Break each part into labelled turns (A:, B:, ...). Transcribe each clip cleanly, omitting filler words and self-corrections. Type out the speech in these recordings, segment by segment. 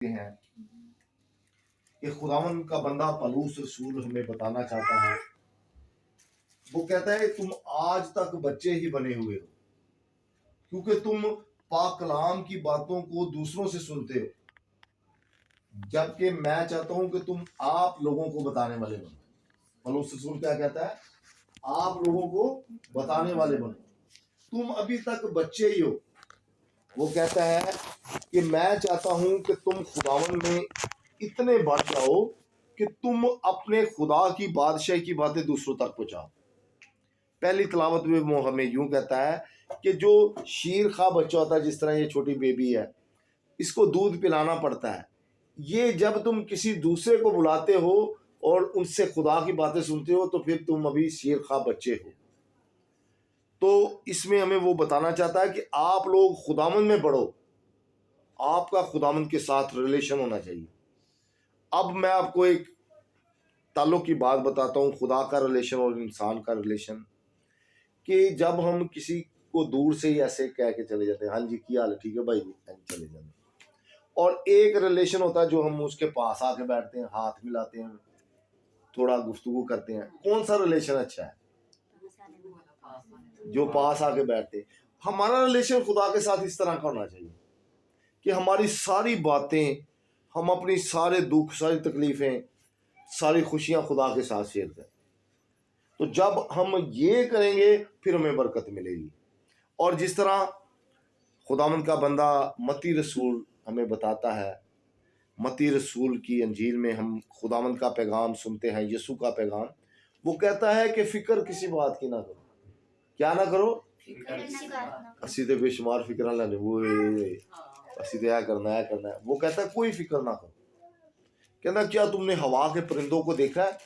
A: हैं कि खुदावन का बंदा पलूस रसूल हमें बताना चाहता है। वो कहता है तुम आज तक बच्चे ही बने हुए हो क्योंकि तुम पाक कलाम की बातों को दूसरों से सुनते हो, जबकि मैं चाहता हूं कि तुम आप लोगों को बताने वाले बनो। पलूस रसूल क्या कहता है? आप लोगों को बताने वाले बनो। तुम अभी तक बच्चे ही हो। वो कहता है कि मैं चाहता हूं कि तुम खुदावन में इतने बढ़ जाओ कि तुम अपने खुदा की बादशाही की बातें दूसरों तक पहुंचाओ। पहली तलावत में वो हमें यूं कहता है कि जो शीर खा बच्चा होता है, जिस तरह ये छोटी बेबी है, इसको दूध पिलाना पड़ता है। ये जब तुम किसी दूसरे को बुलाते हो और उनसे खुदा की बातें सुनते हो तो फिर तुम अभी शीर खा बच्चे हो। तो इसमें हमें वो बताना चाहता है कि आप लोग खुदामंद में बढ़ो, आपका खुदामंद के साथ रिलेशन होना चाहिए। अब मैं आपको एक ताल्लुक की बात बताता हूँ, खुदा का रिलेशन और इंसान का रिलेशन। कि जब हम किसी को दूर से ही ऐसे कह के चले जाते हैं, हाँ जी क्या हाल है, ठीक है भाई जी, चले जाते हैं। और एक रिलेशन होता है जो हम उसके पास आके बैठते हैं, हाथ मिलाते हैं, थोड़ा गुफ्तगू करते हैं। कौन सा रिलेशन अच्छा है? जो पास आके बैठते हैं। हमारा रिलेशन खुदा के साथ इस तरह का होना चाहिए कि हमारी सारी बातें, हम अपनी सारे दुख, सारी तकलीफें, सारी खुशियां खुदा के साथ शेयर करें। तो जब हम ये करेंगे फिर हमें बरकत मिलेगी। और जिस तरह खुदावंद का बंदा मत्ती रसूल हमें बताता है, मत्ती रसूल की अंजील में हम खुदावंद का पैगाम सुनते हैं, यीशु का पैगाम। वो कहता है कि फिक्र किसी बात की ना करो। क्या ना करो? असी तो बेशुमार फिक्र लेने, वो असी तो यह करना है। वो कहता है कोई फिक्र ना करो। कहना क्या तुमने हवा के परिंदों को देखा है?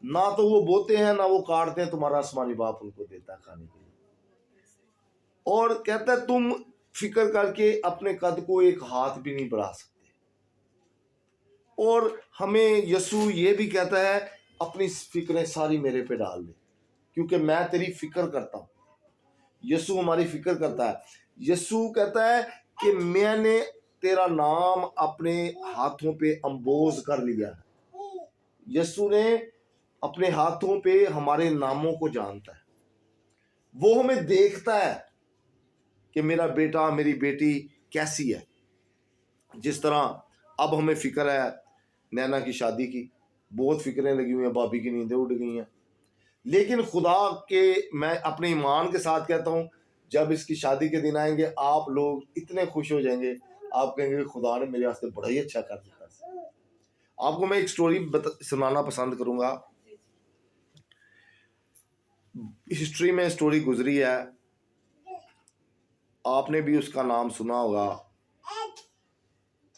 A: ना तो वो बोते हैं ना वो काटते हैं, तुम्हारा आसमानी बाप उनको देता है खाने के लिए। और कहता है तुम फिक्र करके अपने कद को एक हाथ भी नहीं बढ़ा सकते। और हमें यीशु ये भी कहता है अपनी फिक्रें सारी मेरे पे डाल दे क्योंकि मैं तेरी फिक्र करता हूं। यीशु हमारी फिक्र करता है। यीशु कहता है कि मैंने तेरा नाम अपने हाथों पे अंबोज कर लिया है। यीशु ने अपने हाथों पे हमारे नामों को जानता है। वो हमें देखता है कि मेरा बेटा मेरी बेटी कैसी है। जिस तरह अब हमें फिक्र है नैना की शादी की, बहुत फिक्रें लगी हुई हैं, भाभी की नींदें उड़ गई हैं। लेकिन खुदा के, मैं अपने ईमान के साथ कहता हूँ, जब इसकी शादी के दिन आएंगे आप लोग इतने खुश हो जाएंगे, आप कहेंगे खुदा ने मेरे वास्ते बड़ा ही अच्छा कर दिया। आपको मैं एक स्टोरी सुनाना पसंद करूंगा। हिस्ट्री में स्टोरी गुजरी है, आपने भी उसका नाम सुना होगा।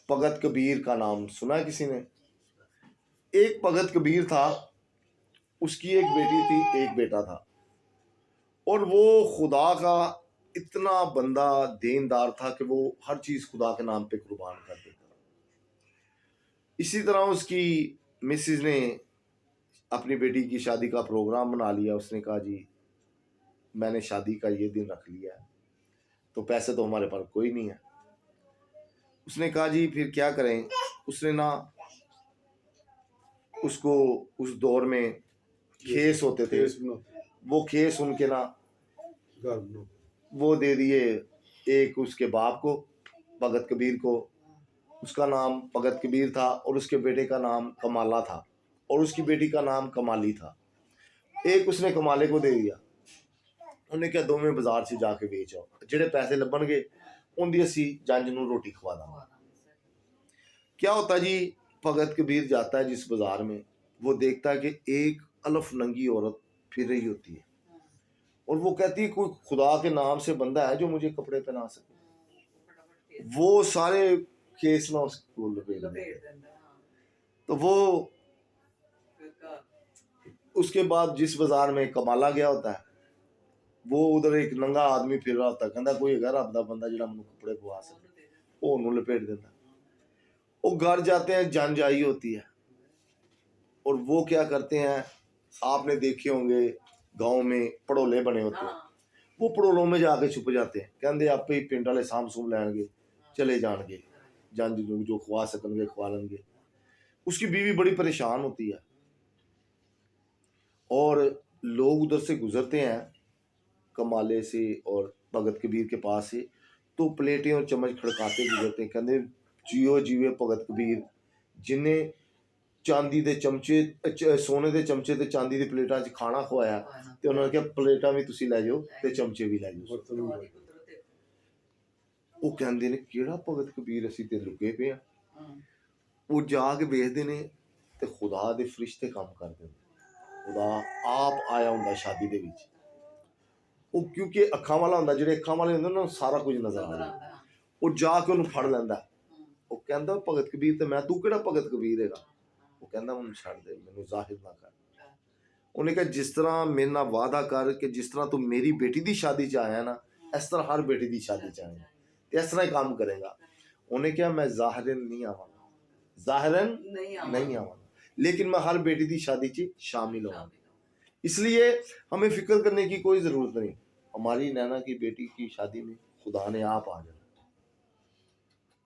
A: भगत कबीर का नाम सुना है किसी ने? एक भगत कबीर था, उसकी एक बेटी थी, एक बेटा था। और वो खुदा का इतना बंदा देनदार था कि वो हर चीज खुदा के नाम पे कुर्बान कर देता। इसी तरह उसकी मिसेज ने अपनी बेटी की शादी का प्रोग्राम बना लिया। उसने कहा जी मैंने शादी का ये दिन रख लिया है, तो पैसे तो हमारे पास कोई नहीं है। उसने कहा जी फिर क्या करें? उसने ना उसको, उस दौर में खेस होते थे, वो खेस उनके ना वो दे दिए एक उसके बाप को, भगत कबीर को। उसका नाम भगत कबीर था और उसके बेटे का नाम कमाला था और उसकी बेटी का नाम कमाली था। एक उसने कमाले को दे दिया। उन्हें क्या दोवें बाजार से जाके बेच आओ, जेडे पैसे लभणगे उनकी असी जंज नूं रोटी खवा देंगे। क्या होता जी, भगत कबीर जाता है जिस बाजार में, वो देखता है कि एक अलफ नंगी औरत फिर रही होती है और वो कहती है कोई खुदा के नाम से बंदा है जो मुझे कपड़े पहना सके। वो सारे केस ना उसको लपेट देते। तो वो उसके बाद जिस बाजार में कमाला गया होता है, वो उधर एक नंगा आदमी फिर रहा होता है, कहता कोई घर आपदा बंदा जो मैं कपड़े पवा सके, वो उन्होंने लपेट देता। वो घर जाते हैं, जंज आई होती है और वो क्या करते हैं, आपने देखे होंगे गांव में पड़ोले बने होते हैं, वो पड़ोलों में जाके छुप जाते हैं, कहते आप ही पिंड वाले साम सूम लैणगे चले जाएंगे। जान जो खुआ सकनगे खुआ लेंगे। उसकी बीवी बड़ी परेशान होती है और लोग उधर से गुजरते हैं कमाले से और भगत कबीर के पास से, तो प्लेटें और चम्मच खड़काते गुजरते हैं, कहते जियो जीवे भगत कबीर जिन्हें चांदी ਦੇ ਚਮਚੇ ਸੋਨੇ ਦੇ ਚਮਚੇ ਤੇ ਚਾਂਦੀ ਦੀ ਪਲੇਟਾਂ 'ਚ ਖਾਣਾ ਖਵਾਇਆ ਤੇ ਉਹਨਾਂ ਨੇ ਕਿਹਾ ਪਲੇਟਾਂ ਵੀ ਤੁਸੀਂ ਲੈ ਜਾਓ ਤੇ ਚਮਚੇ ਵੀ ਲੈ ਜਾਓ। ਉਹ ਕਹਿੰਦੇ ਨੇ ਕਿਹੜਾ ਭਗਤ ਕਬੀਰ ਅਸੀਂ ਤੇ ਲੁਕੇ ਪਏ ਆ। ਉਹ ਜਾ ਕੇ ਵੇਖਦੇ ਨੇ ਤੇ ਖੁਦਾ ਦੇ ਫਰਿਸ਼ਤੇ ਕੰਮ ਕਰਦੇ ਨੇ, ਖੁਦਾ ਆਪ ਆਇਆ ਹੁੰਦਾ ਸ਼ਾਦੀ ਦੇ ਵਿੱਚ। ਉਹ ਕਿਉਂਕਿ ਅੱਖਾਂ ਵਾਲਾ ਹੁੰਦਾ, ਜਿਹੜੇ ਅੱਖਾਂ ਵਾਲੇ ਹੁੰਦੇ ਉਹਨਾਂ ਨੂੰ ਸਾਰਾ ਕੁਝ ਨਜ਼ਰ ਆਉਂਦਾ। ਉਹ ਜਾ ਕੇ ਉਹਨੂੰ ਫੜ ਲੈਂਦਾ, ਉਹ ਕਹਿੰਦਾ ਭਗਤ ਕਬੀਰ ਤੇ ਮੈਂ, ਤੂੰ ਕਿਹੜਾ ਭਗਤ ਕਬੀਰ ਹੈਗਾ। ਉਹ ਕਹਿੰਦਾ ਮੈਨੂੰ ਛੱਡ ਦੇ, ਮੈਨੂੰ ਜ਼ਾਹਿਰ ਨਾ ਕਰ। ਉਹਨੇ ਕਿਹਾ ਜਿਸ ਤਰ੍ਹਾਂ ਮੇਰੇ ਨਾਲ ਵਾਅਦਾ ਕਰ ਕਿ ਜਿਸ ਤਰ੍ਹਾਂ ਤੂੰ ਮੇਰੀ ਬੇਟੀ ਦੀ ਸ਼ਾਦੀ 'ਚ ਆਇਆ ਨਾ, ਇਸ ਤਰ੍ਹਾਂ ਹਰ ਬੇਟੀ ਦੀ ਸ਼ਾਦੀ 'ਚ ਆਇਆ ਤੇ ਇਸ ਤਰ੍ਹਾਂ ਹੀ ਕੰਮ ਕਰੇਗਾ। ਉਹਨੇ ਕਿਹਾ मैं ज़ाहिरन नहीं आवांगा, ज़ाहिरन नहीं आवांगा, लेकिन मैं हर बेटी की शादी 'ਚ शामिल होऊंगा। इसलिए हमें फिक्र करने की कोई ज़रूरत नहीं, हमारी नैना की बेटी की शादी में खुदा ने आप आ जाना।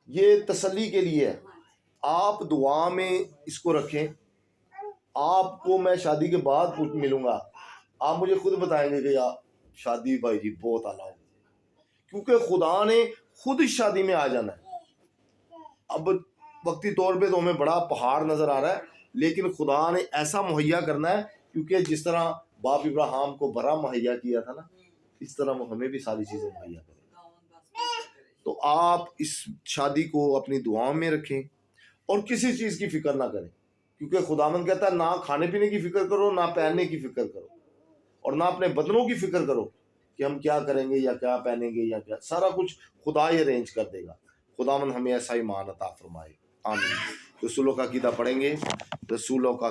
A: ये तसल्ली के लिए है, आप दुआ में इसको रखें। आपको मैं शादी के बाद मिलूंगा, आप मुझे खुद बताएंगे कि यार शादी भाई जी बहुत आला होगी, क्योंकि खुदा ने खुद इस शादी में आ जाना है। अब वक्ती तौर पे तो हमें बड़ा पहाड़ नजर आ रहा है, लेकिन खुदा ने ऐसा मुहैया करना है, क्योंकि जिस तरह बाप इब्राहिम को बड़ा मुहैया किया था ना, इस तरह वो हमें भी सारी चीजें मुहैया करेगा। तो आप इस शादी को अपनी दुआओं में रखें और किसी चीज की फिक्र ना करें, क्योंकि खुदावंद कहता है ना खाने पीने की फिक्र करो, ना पहनने की फिक्र करो, और ना अपने बदनों की फिक्र करो कि हम क्या करेंगे या क्या पहनेंगे या क्या, सारा कुछ खुदा ही अरेंज कर देगा। खुदावंद हमें ऐसा ईमान अता फरमाए, आमीन। रसूलों का कीदा पढ़ेंगे, रसूलों का